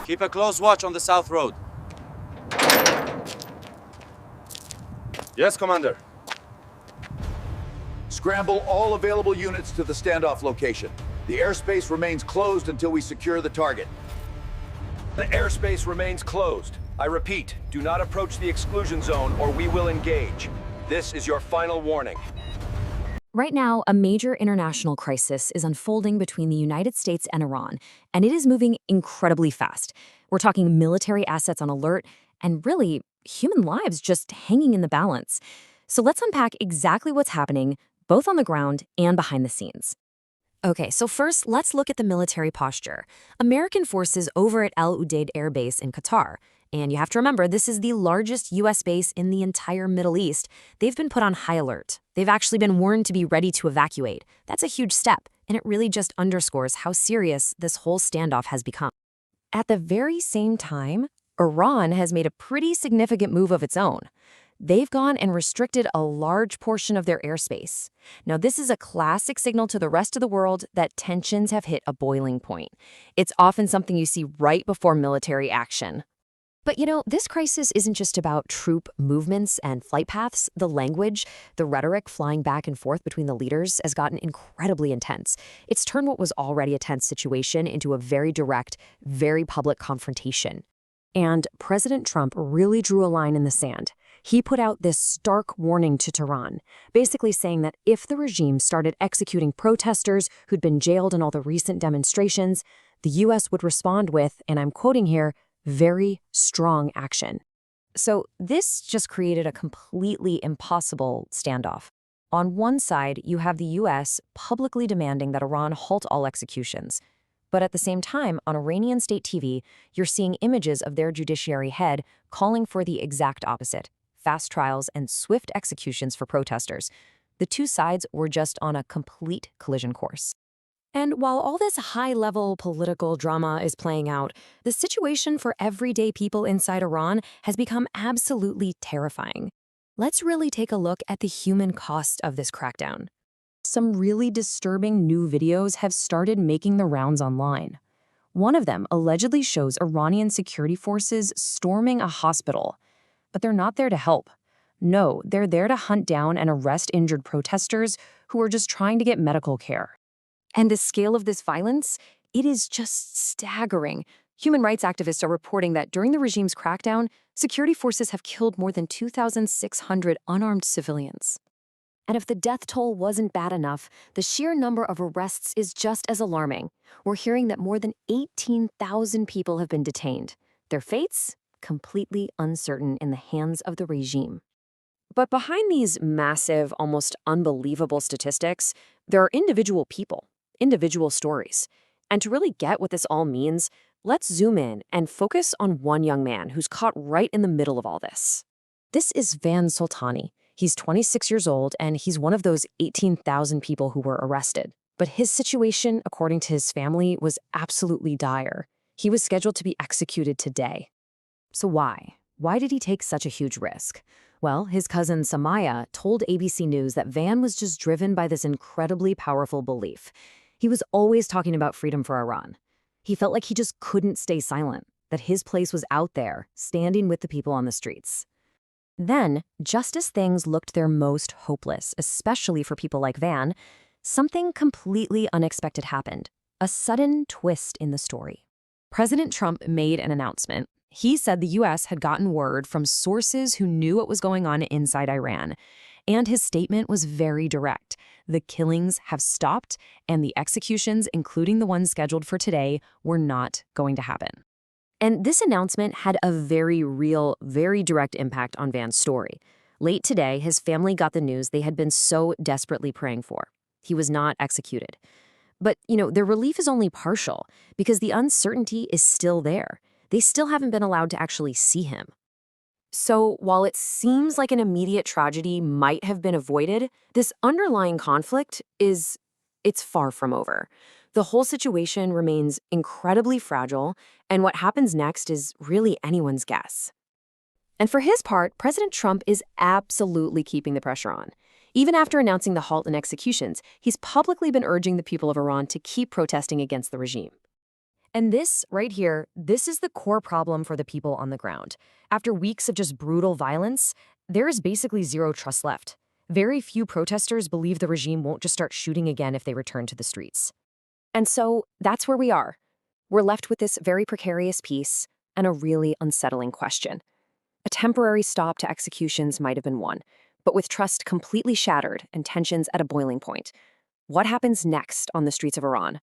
Keep a close watch on the South Road. Yes, Commander. Scramble all available units to the standoff location. The airspace remains closed until we secure the target. The airspace remains closed. I repeat, do not approach the exclusion zone or we will engage. This is your final warning. Right now, a major international crisis is unfolding between the United States and Iran, and it is moving incredibly fast. We're talking military assets on alert, and really, human lives just hanging in the balance. So let's unpack exactly what's happening, both on the ground and behind the scenes. Okay, so first, let's look at the military posture. American forces over at Al Udeid Air Base in Qatar. And you have to remember, this is the largest U.S. base in the entire Middle East. They've been put on high alert. They've actually been warned to be ready to evacuate. That's a huge step, and it really just underscores how serious this whole standoff has become. At the very same time, Iran has made a pretty significant move of its own. They've gone and restricted a large portion of their airspace. Now, this is a classic signal to the rest of the world that tensions have hit a boiling point. It's often something you see right before military action. But this crisis isn't just about troop movements and flight paths. The language, the rhetoric flying back and forth between the leaders has gotten incredibly intense. It's turned what was already a tense situation into a very direct, very public confrontation. And President Trump really drew a line in the sand. He put out this stark warning to Tehran, basically saying that if the regime started executing protesters who'd been jailed in all the recent demonstrations, the U.S. would respond with, and I'm quoting here, very strong action. So this just created a completely impossible standoff. On one side, you have the U.S. publicly demanding that Iran halt all executions. But at the same time, on Iranian state TV, you're seeing images of their judiciary head calling for the exact opposite: fast trials and swift executions for protesters. The two sides were just on a complete collision course. And while all this high-level political drama is playing out, the situation for everyday people inside Iran has become absolutely terrifying. Let's really take a look at the human cost of this crackdown. Some really disturbing new videos have started making the rounds online. One of them allegedly shows Iranian security forces storming a hospital. But they're not there to help. No, they're there to hunt down and arrest injured protesters who are just trying to get medical care. And the scale of this violence, it is just staggering. Human rights activists are reporting that during the regime's crackdown, security forces have killed more than 2,600 unarmed civilians. And if the death toll wasn't bad enough, the sheer number of arrests is just as alarming. We're hearing that more than 18,000 people have been detained. Their fates? Completely uncertain in the hands of the regime. But behind these massive, almost unbelievable statistics, there are individual people. Individual stories. And to really get what this all means, let's zoom in and focus on one young man who's caught right in the middle of all this. This is Van Soltani. He's 26 years old, and he's one of those 18,000 people who were arrested. But his situation, according to his family, was absolutely dire. He was scheduled to be executed today. So why? Why did he take such a huge risk? Well, his cousin Samaya told ABC News that Van was just driven by this incredibly powerful belief. He was always talking about freedom for Iran. He felt like he just couldn't stay silent, that his place was out there, standing with the people on the streets. Then, just as things looked their most hopeless, especially for people like Van, something completely unexpected happened. A sudden twist in the story. President Trump made an announcement. He said the U.S. had gotten word from sources who knew what was going on inside Iran. And his statement was very direct. The killings have stopped, and the executions, including the ones scheduled for today, were not going to happen. And this announcement had a very real, very direct impact on Van's story. Late today, his family got the news they had been so desperately praying for. He was not executed. But, their relief is only partial, because the uncertainty is still there. They still haven't been allowed to actually see him. So while it seems like an immediate tragedy might have been avoided, this underlying conflict it's far from over. The whole situation remains incredibly fragile, and what happens next is really anyone's guess. And for his part, President Trump is absolutely keeping the pressure on. Even after announcing the halt in executions, he's publicly been urging the people of Iran to keep protesting against the regime. And this, right here, this is the core problem for the people on the ground. After weeks of just brutal violence, there is basically zero trust left. Very few protesters believe the regime won't just start shooting again if they return to the streets. And so that's where we are. We're left with this very precarious peace and a really unsettling question. A temporary stop to executions might have been won, but with trust completely shattered and tensions at a boiling point, what happens next on the streets of Iran?